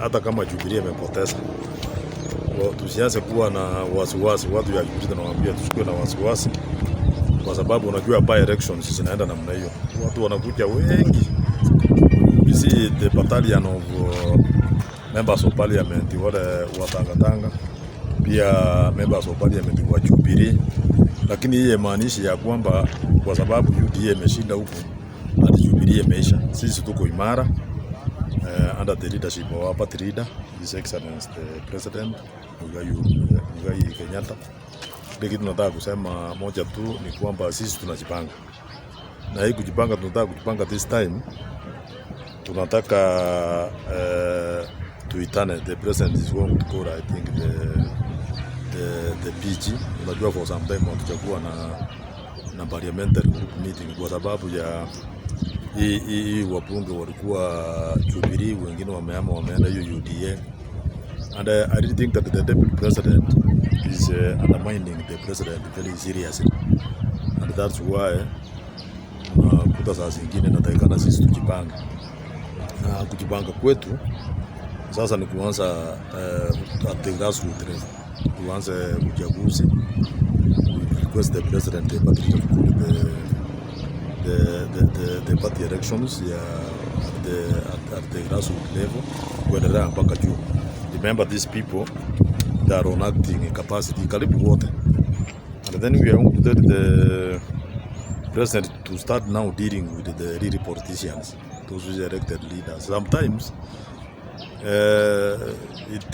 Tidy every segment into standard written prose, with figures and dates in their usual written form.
hata kama Jubilee imepoteza, tusianze kuwa na wasiwasi. Watu ya Jubilee tunawaambia tusikue na wasiwasi, kwa sababu unajua by elections zinaenda namna hiyo, watu wanakuja wengi. You see the battalion of members of parliament wale wa Tanga, pia members of parliament wa Jubilee, lakini hii maanishi ya kwamba kwa sababu UDA imeshinda huko hadi Jubilee imeisha. Sisi tuko imara under the leadership of our party leader, His Excellency the President Muigai Kenyatta. Kitu tunataka kusema moja tu ni kwamba sisi tunajipanga, na hii kujipanga, tunataka kujipanga this time. Tunataka tuitane, the president is going to call I think the PG. Unajua for some time tutakuwa na parliamentary group meeting kwa sababu ya hii wabunge walikuwa Jubilee, wengine wameenda hiyo UDA, and I really think that the deputy president is undermining the president very seriously, and that's why kuta saa zingine natakikana sisi tujipanga. Kujipanga kwetu sasa ni kuanza at the grassroots level, tuanze uchaguzi. We request the president the party elections at the grassroots level kuendelea mpaka juu. Remember these people that are on acting capacity karibu wote, and then we are going to tell the president to start now dealing with the real politicians, those who are elected leaders. Sometimes it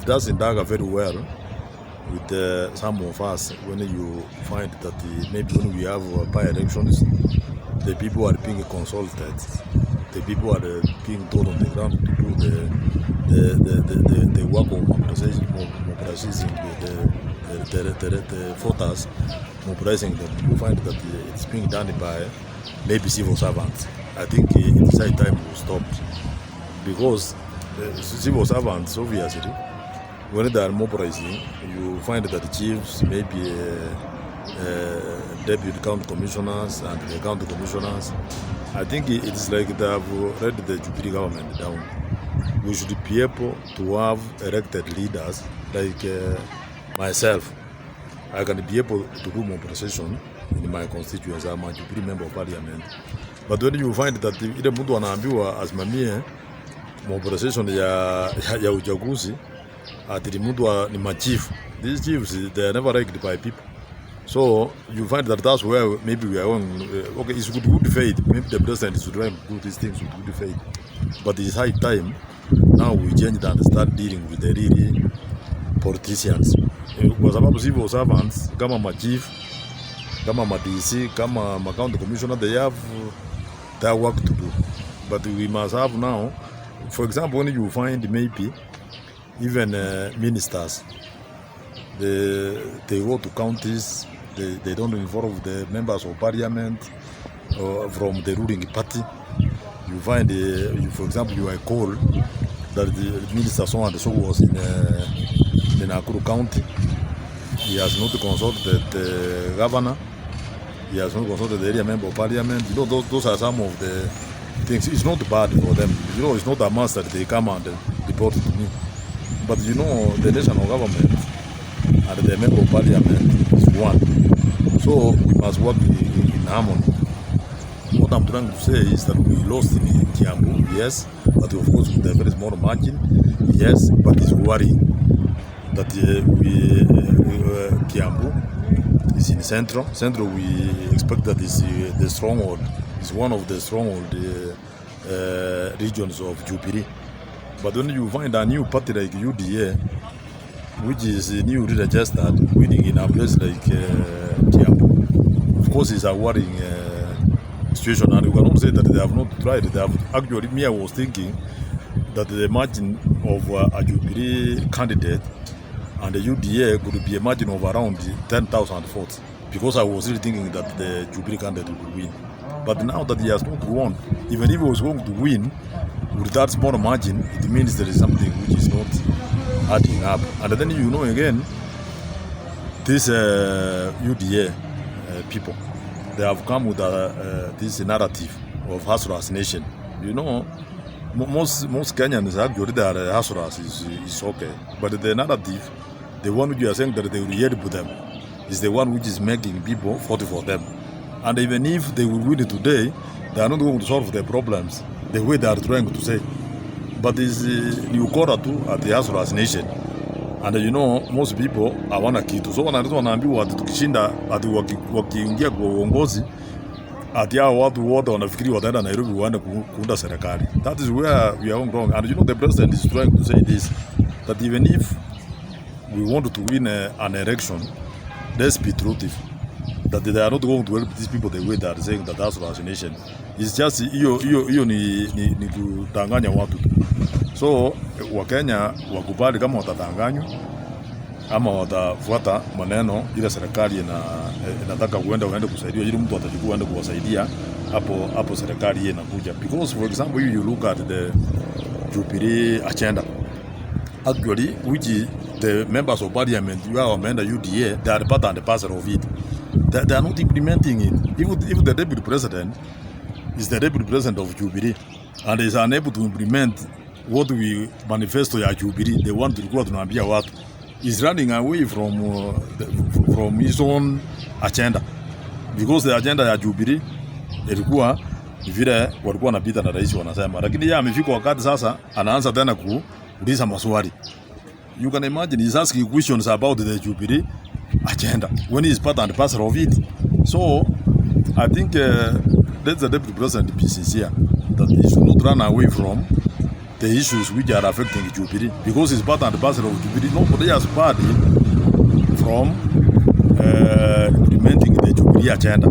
doesn't work very well with some of us when you find that maybe when we have by-elections, the people are being consulted, the people are being told on the ground to do the work of mobilizing the voters, mobilizing them. You find that it's being done by maybe civil servants. I think it's high time to stop, because civil servants, obviously, when they are mobilizing, you find that the chiefs, maybe deputy county commissioners and the county commissioners, I think it's like they have read the Jubilee government down. We should be able to have elected leaders like myself. I can be able to do mobilization in my constituency. I'm a Jubilee member of parliament. But when you find that ile mtu anaambiwa asimamie mobilization ya uchaguzi, ati mtu ni machief. These chiefs, they are never liked by people. So you find that that's where maybe we are going. Okay, it's good faith. Maybe the president is trying to do these things with good faith. But it's high time now we change that and start dealing with the really politicians. Kwa sababu civil servants kama machief, kama DC, kama county commissioner, they have their work to do. But we must have now, for example, when you find maybe even ministers, they go to counties, they don't involve the members of parliament from the ruling party. You find, for example, you are called that the minister so and so was in Nakuru County. He has not consulted the governor. He has not consulted the area member of parliament. You know, those are some of the things. It's not bad for them. You know, it's not a must that they come and report to me. But you know, the national government and the member of parliament is one. So we must work in harmony. What I'm trying to say is that we lost in Kiambu, yes, but of course with a very small margin, yes, but it's worrying that Kiambu is in Central. Central, we expect that is the stronghold, is one of the stronghold regions of Jubilee. But when you find a new party like UDA, which is newly registered, winning in a place like Kiambu, of course it's a worrying situation, and you cannot say that they have not tried. They have actually. Me, I was thinking that the margin of a Jubilee candidate and the UDA could be a margin of around 10,000 votes, because I was really thinking that the Jubilee candidate would win. But now that he has not won, even if he was going to win with that small margin, it means there is something which is not adding up. And then you know again, this UDA people, they have come with this narrative of Hasras nation. You know, most Kenyans actually they are hustlers is okay, but the narrative, the one which you are saying that they will help them, is the one which is making people vote for them. And even if they will win it today, they are not going to solve their problems the way they are trying to say. But is new quarter too at the hustlers nation, and most people hawana kitu, so wanaambiwa ati tukishinda ati wakiingia kwa uongozi ati hao watu wote wanafikiri wataenda Nairobi waende kuunda serikali. That is where we are wrong. And the president is trying to say this, that even if we want to win an election, let's be truthful, that they are not going to help these people the way they are saying that that's assassination. It's just hiyo ni kudanganya watu. So Wakenya wakubali kama watadanganywa ama watafuata maneno ile serikali inataka waende kusaidia, ili mtu atajua aende kuwasaidia hapo serikali inakuja. Because for example, you look at the Jubilee agenda, actually which the members of parliament who are member UDA, they are part and parcel of it. They are not implementing it. If the deputy president is the deputy president of Jubilee and is unable to implement what we manifesto ya Jubilee, the one tulikuwa tunaambia watu, is running away from his own agenda, because the agenda ya Jubilee ilikuwa vile walikuwa wanapita na rais wanasema, lakini yeye amefika wakati sasa anaanza tena kuuliza maswali. You can imagine he's asking questions about the Jubilee agenda when he's part and parcel of it. So I think let the deputy president be sincere that he should not run away from the issues which are affecting Jubilee, because he's part and parcel of Jubilee. Nobody has barred him from implementing the Jubilee agenda.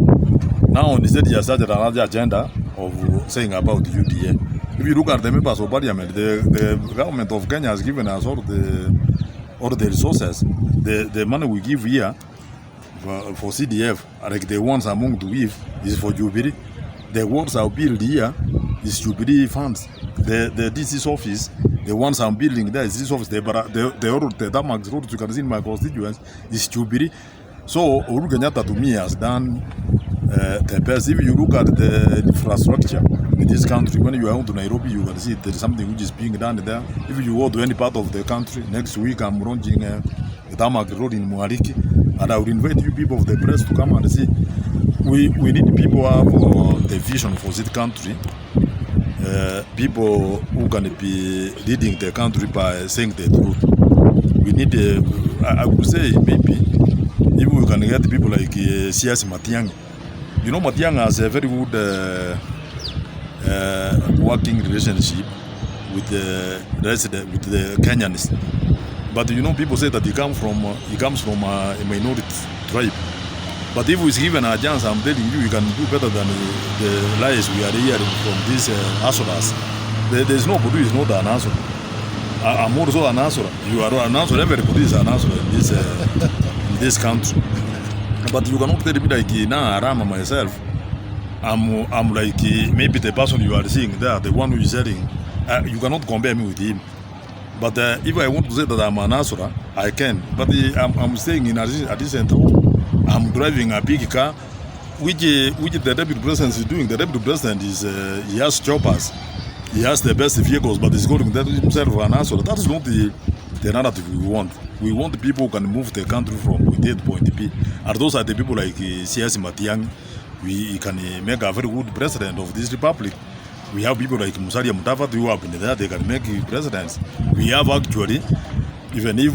Now instead he has started another agenda of saying about the UDA. If you look at the members of parliament, the government of Kenya has given us all the resources. The money we give here for CDF, like the ones among to give, is for Jubilee. The works are built here is Jubilee funds. The DC's office, the ones I'm building there is this office. The Damax road you can see in my constituents is Jubilee. So Uhuru Kenyatta to me has done the best. If you look at the infrastructure in this country, when you are to Nairobi, you can see there is something which is being done there. If you go to any part of the country, next week I'm launching the Damax road in Muariki, and I would invite you people of the press to come and see. We need people who have the vision for this country. People who can be leading the country by saying the truth. We need, I would say, maybe if we can get people like C.S. Matiang'i. Matiang'i has a very good working relationship with the Kenyans. But people say that he comes from a minority tribe. But if he's given a chance, I'm telling you, he can do better than the lies we are hearing from these answers. There's nobody who is not an answer. I'm also an answer. You are an answer. Everybody is an answer in this country. But you cannot tell me like, Rama myself, I'm like maybe the person you are seeing there, the one who is selling. You cannot compare me with him. But if I want to say that I'm an answer, I can. But I'm staying in a decent home. I'm driving a big car, which the deputy president is doing. The deputy president he has choppers, he has the best vehicles, but he's going to himself an answer. That is not the narrative we want. We want people who can move the country from point A to point B. And those are the people like C.S. Matiang'i. We can make a very good president of this republic. We have people like Musalia Mudavadi who have been there, they can make presidents. We have actually, even if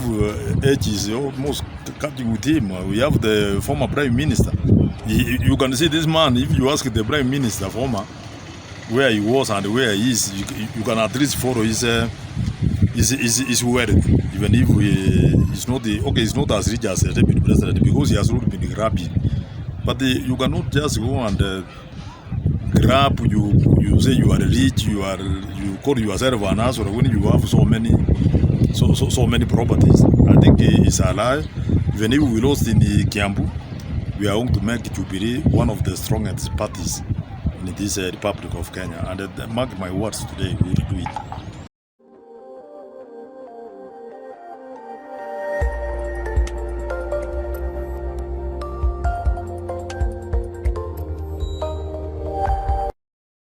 age is almost catching with him, we have the former prime minister. You can see this man, if you ask the prime minister former where he was and where he is, you can at least follow his word, even if he's not he's not as rich as the deputy president, because he has not been grabbing. But you cannot just go and grab, you say you are rich, you call yourself an answer when you have so many properties. I think it's a lie. Even if we lost in the Kiambu, we are going to make Jubilee one of the strongest parties in this Republic of Kenya. And mark my words, today we will do it.